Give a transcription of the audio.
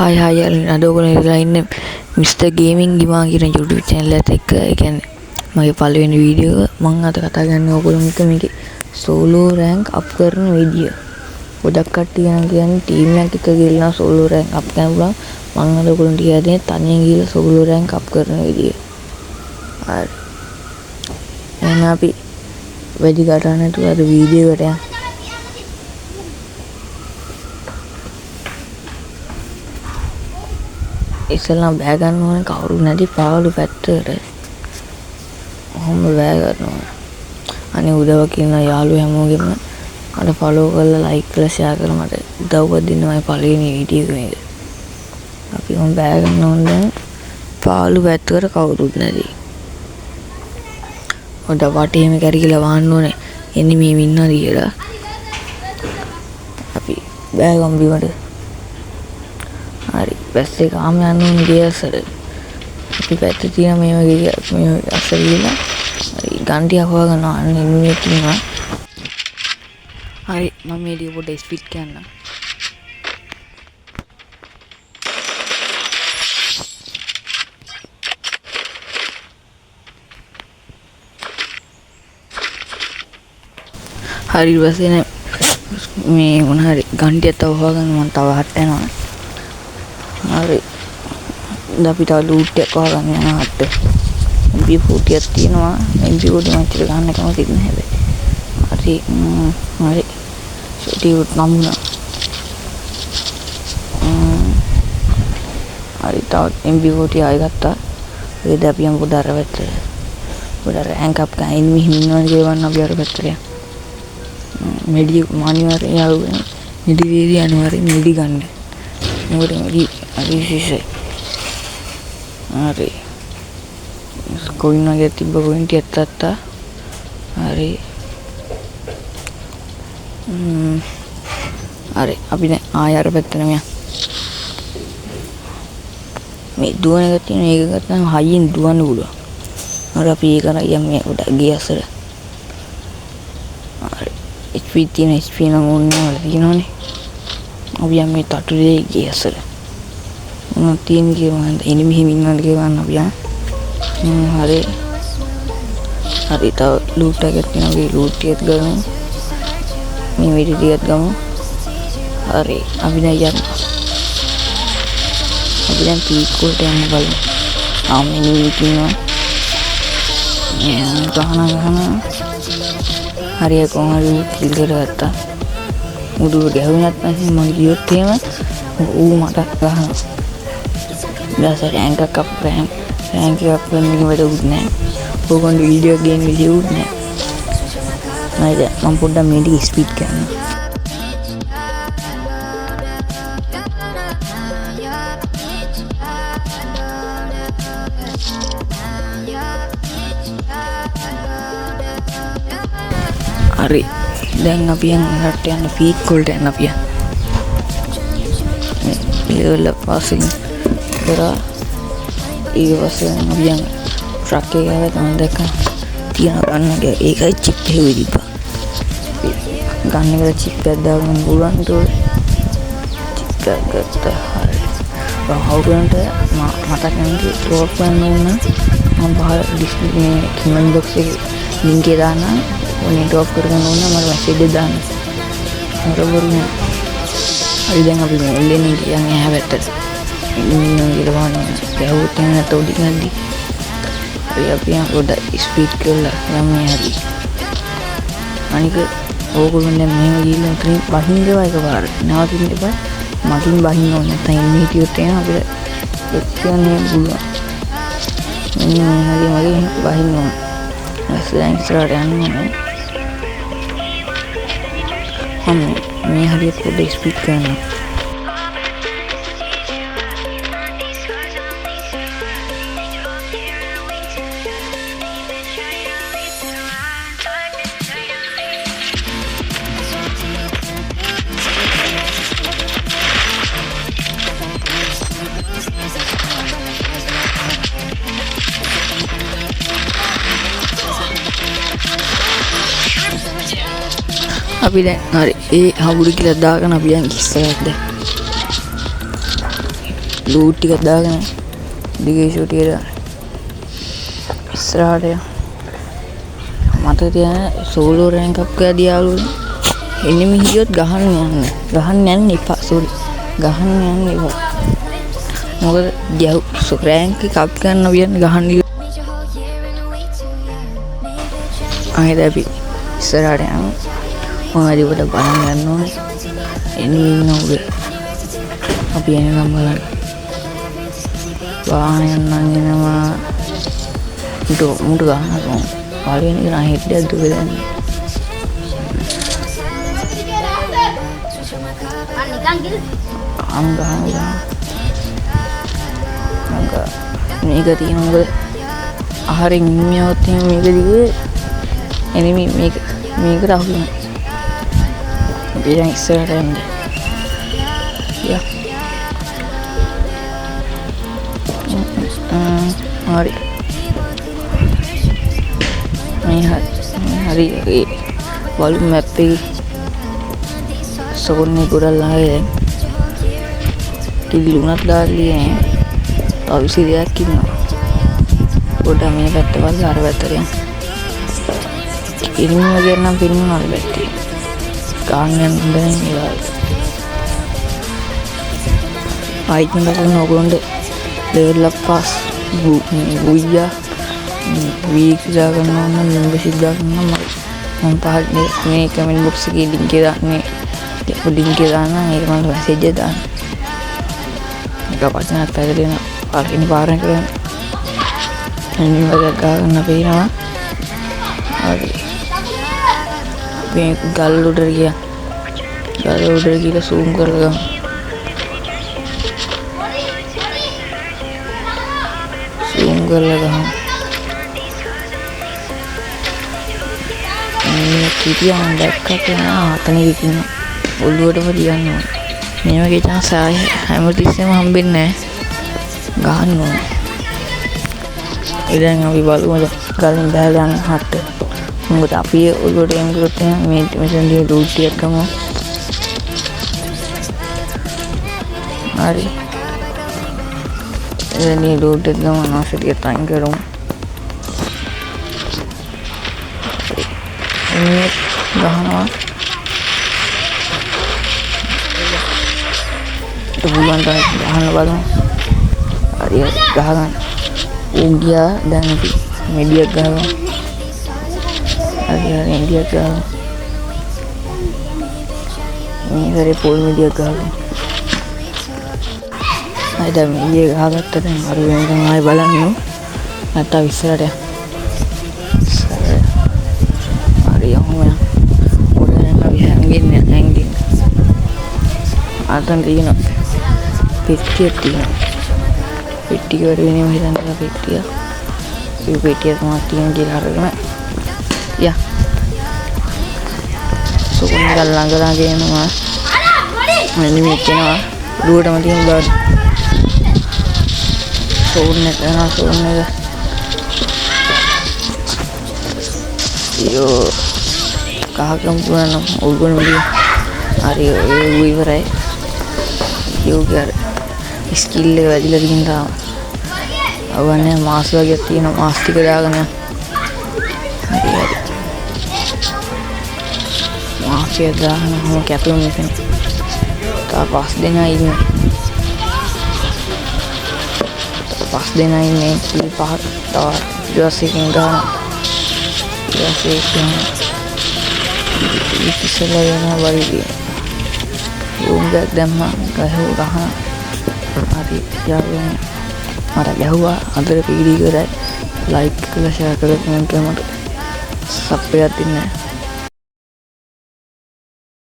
Hi අද ඔයගොල්ලෝ ඉඳලා ඉන්නේ Mr Gaming ගිමා කියන YouTube channel එකත් එක්ක. ඒ කියන්නේ මගේ පළවෙනි වීඩියෝ එක මම අද කතා කරන්නේ ඔයගොල්ලෝ එක්ක මේකේ solo rank up කරන විදිය. ගොඩක් කට්ටිය කියන්නේ team එකක් එක්ක ගිහලා solo rank up කරන්න පුළුවන්. මම අද ඔයගොල්ලන්ට කියලා දෙන්නේ තනියෙන් ගිහලා solo rank up කරන විදිය. හරි. එහෙනම් අපි වැඩි කතා නැතුව අද වීඩියෝ එකට යමු. ඉස්සෙල්ලා බෑ ගන්න ඕනේ කවුරු නැති පාවලු පැත්තට. ඔහොම බෑ ගන්න ඕනේ. අනේ උදව කියන යාළුවෝ හැමෝගෙම අර ෆලෝ කරලා ලයික් කරලා ෂෙයා කරලා මට උදව්වක් දෙන්න මගේ පළවෙනි වීඩියෝ එක මේක. අපි ඔහොම බෑ ගන්න ඕනේ පාවලු පැත්තට කවුරුත් නැති. ඔඩ වටේම කැරිලා වහන්න ඕනේ. එන්නේ මේ ඉන්නවද කියලා. අපි බෑ ගමු බිමට. හරි බැස්සේ කාම යන්න ඕනේ ගියසර. අපි පැත්තේ තියෙන මේ වගේ අසල ගිහලා හරි ගන්ටියක් හොයාගන්නවා අන්න එන්නේ තියෙනවා. හරි මම මේ ඩියෝ පොඩ්ඩක් ස්පීඩ් කරන්න. හරි ඊපස්සේ මේ මොන හරි ගන්ටියක් තව හොයාගන්න මම තව හත් යනවා. හරි අපි තව ලූට් එකක් හොයාගන්න යනවා අත්. MP40ක් තියෙනවා. MP40 මච්චර ගන්න කැමති නැහැ හැබැයි. හරි ෂොටියුත් නමුනා. හරි තව MP40 ආයෙ ගත්තා. ඒද අපි යමු පොඩ අර පැත්තට. පොඩ රෑන්ක් අප් ගන්න මෙහෙම ඉන්නවා කියවන්න අපි අර පැත්තට යමු. මෙඩි මානිවාරේ යාළුවනේ. මෙඩි වේදී අනිවාර්යෙන් මෙඩි ගන්න. මොකද මෙඩි හරි විශේෂයි. හරි කොයින් වගේ තිබ්බ කොයින් ටිකක් තාත්තා. හරි හරි අපි දැන් ආයෙ අර පැත්තට යමු. මේ දුවන එක තියෙන එක ගත්තාම හයියෙන් දුවන්න පුළුවන්. හරි අපි ඒක කරා මේ උඩ ගිය අසල. හරි HP තියෙන HP නම් ඕනේ වල තියෙනවනේ. අපි යන්නේ තටුලේ ගිය අසල. මොන තියෙන කියවන්න එනි මෙහෙම ඉන්නවද කියවන්න අපි හරි හරි තව ලූට් එකක් තියෙනවා. මේ ලූට් එකත් ගමු. මේ විදිහ ටිකත් ගමු. හරි අපි දැන් යමු. අපි දැන් පීක් වලට යන්න බලමු. මෙනි තියෙනවා. ගහන හරි කොහොමද කිල් කරගත්තා. මුදුව ගැහුණත් නැත්නම් මම ගියොත් එහෙම ඌ මට ගහනවා. දැන් රෑන්ක් එකක් අප් රෑන්ක් එකක් වෙන එක වැඩුත් නැහැ. ඕගොල්ලෝ වීඩියෝ ගේම් විදියුත් නැහැ. නේද මම පොඩ්ඩක් මේ ටික ස්පීඩ් කරනවා. හරි දැන් අපි යන්නට යන පීක් වලට යන්න අපි ලෙවල් පාසින් කරා ඊවසෙන් අපි යන ට්‍රක් එක ගාව තමයි දැක්කා තියෙන ගන්න එක ඒකයි චිප් එක විදිපා ගන්න එක චිප් එකක් දාගන්න පුළුවන් ඒක චිප් එකක් ගත්තා. හරි රහවුරන්ට මතක නැහැ ටෝප් ගන්න ඕන මම බහල ඩිස්ප්ලේ මේ කමෙන්ට් බොක්ස් එකේ ලින්ක් එක දාන්න ඕනේ. ටෝප් කරගන්න ඕන මම මැසේජ් එක දාන්න. හරිවරුනේ. හරි දැන් අපි මේ එල්ලෙන්නේ කියන්නේ හැවැටට. ඉන්න ගිරවන්න ගැහුවොත් එහෙම නැත්නම් උඩින් යද්දි අපි පොඩ ස්පීඩ් කරලා යන්නේ හරි. අනික ඕගොල්ලෝ දැන් මෙහෙම ගිහින් උතරින් බහින්න ඒවා එකපාරට. නවතින්න එපා. මගින් බහින්න ඕනේ නැත්නම් ඉන්නේ හිටියොත් එහෙම අපිට එක්කන්නේ පුළුවන්. හරි මගේ බහින්න ඕනේ. දැන් ඉස්සරහට යන්න ඕනේ. මේ හරියට පොඩ ස්පීඩ් කරනවා. අපි දැන් හරි ඒ හවුරු කියලා දාගෙන අපි යන් ඉස්සරහට දැන් ලූට් ටිකක් දාගෙන දිගේ ෂූට් එක දාන්න. ඉස්සරහට මට තියන සෝලෝ රෑන්ක් අප් එකදී යාළුවනේ එනිමි හිටියොත් ගහන්න යන්න එපා. සෝරි ගහන්න යන්න එපා. මොකද රෑන්ක් එක අප් ගන්න වියන්න ගහන්න ආයෙත් අපි ඉස්සරහට යනවා. මොනවද උඩ බලන්න යන්න ඕනේ. එනිමි නෝගේ අපි එනකම් බලන්න. වාහනයක් නම් එනවා. මුට ගහනවා. පළවෙනි එක නම් හෙඩ්ඩක් දුක දැන්නේ. මේක තියෙන මොකද ආහාරයෙන් ඉන්නවත් මේක දිගේ එනිමි මේකට අහු වෙනවා. අපි දැන් ඉස්සරහට යන්නේ. යා. හරි. හරි ඒ වලු මැප් එකේ සෝන්නේ ගොඩක් ළඟයි දැන්. කිලිුණක් දාලා තව 20ක් ඉන්නවා. පොඩ මේ පැත්ත වල අර පැත්තට යන්න. ඉන්න වගේ නම් පින්න අර පැත්තේ. ගාන්න යන්න බෑ නේද? ආයිත් නේද ඕගොල්ලන්ට ලෙවල් අප් පාස් බුයියා වීක් දාගන්න ඕන මෙම්බර්ෂිප් දාගන්න මම පහත් මේ කමෙන්ට් බොක්ස් එකේ ලින්ක් එක දාන්නේ. ලින්ක් එක දාන්න ඒක මම මැසේජ් එක දාන්න. ඒක පස්සෙන් පැහැදිලි වෙන පළවෙනි පාරෙන් කරන්නේ. එන්නේ වගේ ගාගන්න පේනවා. හරි. මේ ගල් උඩට ගියා. ගල් උඩට ගිහලා zoom කරලා ගමු. zoom කරලා ගමු. මේ කිරියන් දැක්කම අතන ඉතින් ඔළුවටම තියන්න ඕනේ. මේ වගේ chance ආයේ හැමතිස්සෙම හම්බෙන්නේ නැහැ. ගහන්න ඕනේ. ඉතින් අපි බලමු ගලින් බහලා යන හට්ට. මොකද අපි ඔළුවට එම් කරොත් මේ මෙතනදී ලූට් එකක් ගමු. හරි. එන්නේ ලූට් එක ගමු නැසෙටිය ටයිම් කරමු. ini gahana itu bulan gahana baru dia gahana India dan media gahana ada India gahana ini dari pol media gahana ada media gahana tadi baru yang mulai balang itu atau bisa deh අතන් තියෙන පෙට්ටියක් තියෙනවා. පෙට්ටිය වල වෙනම හිතන්න පෙට්ටිය. ඒ පෙට්ටිය තමයි තියෙන කියලා අරගෙන යා. සෝකන් ගල් ළඟ ගේනවා. මෙන්න මේ කියනවා දුවටම තියෙන බාර. සෝන් එක යෝ කහකම් පුරන උගුණ මෙලිය. හරි ඒ ඉවරයි. යෝගාර ස්කිල් එක වැඩිලා තියෙන තාම. අවන්නේ මාස් වර්ගයක් තියෙනවා. මාස් ටික දාගෙන හරි. මාස් එක දාගෙන මම කැපුම් මෙතන. තා පස් දෙනා ඉන්නේ. පස් දෙනා ඉන්නේ. කිලි පහක් තව ඊටසිකින් ගන්න. ඊටසිකින් ඉතිසලා යනවා වරිදී. උංගක් දැම්ම ගහන හරි යාළුවනේ මට ගැහුවා අදට පීඩි කරයි ලයික් කරලා ෂෙයා කරලා කමෙන්ට් කරලා මට සබ් එකක් දෙන්න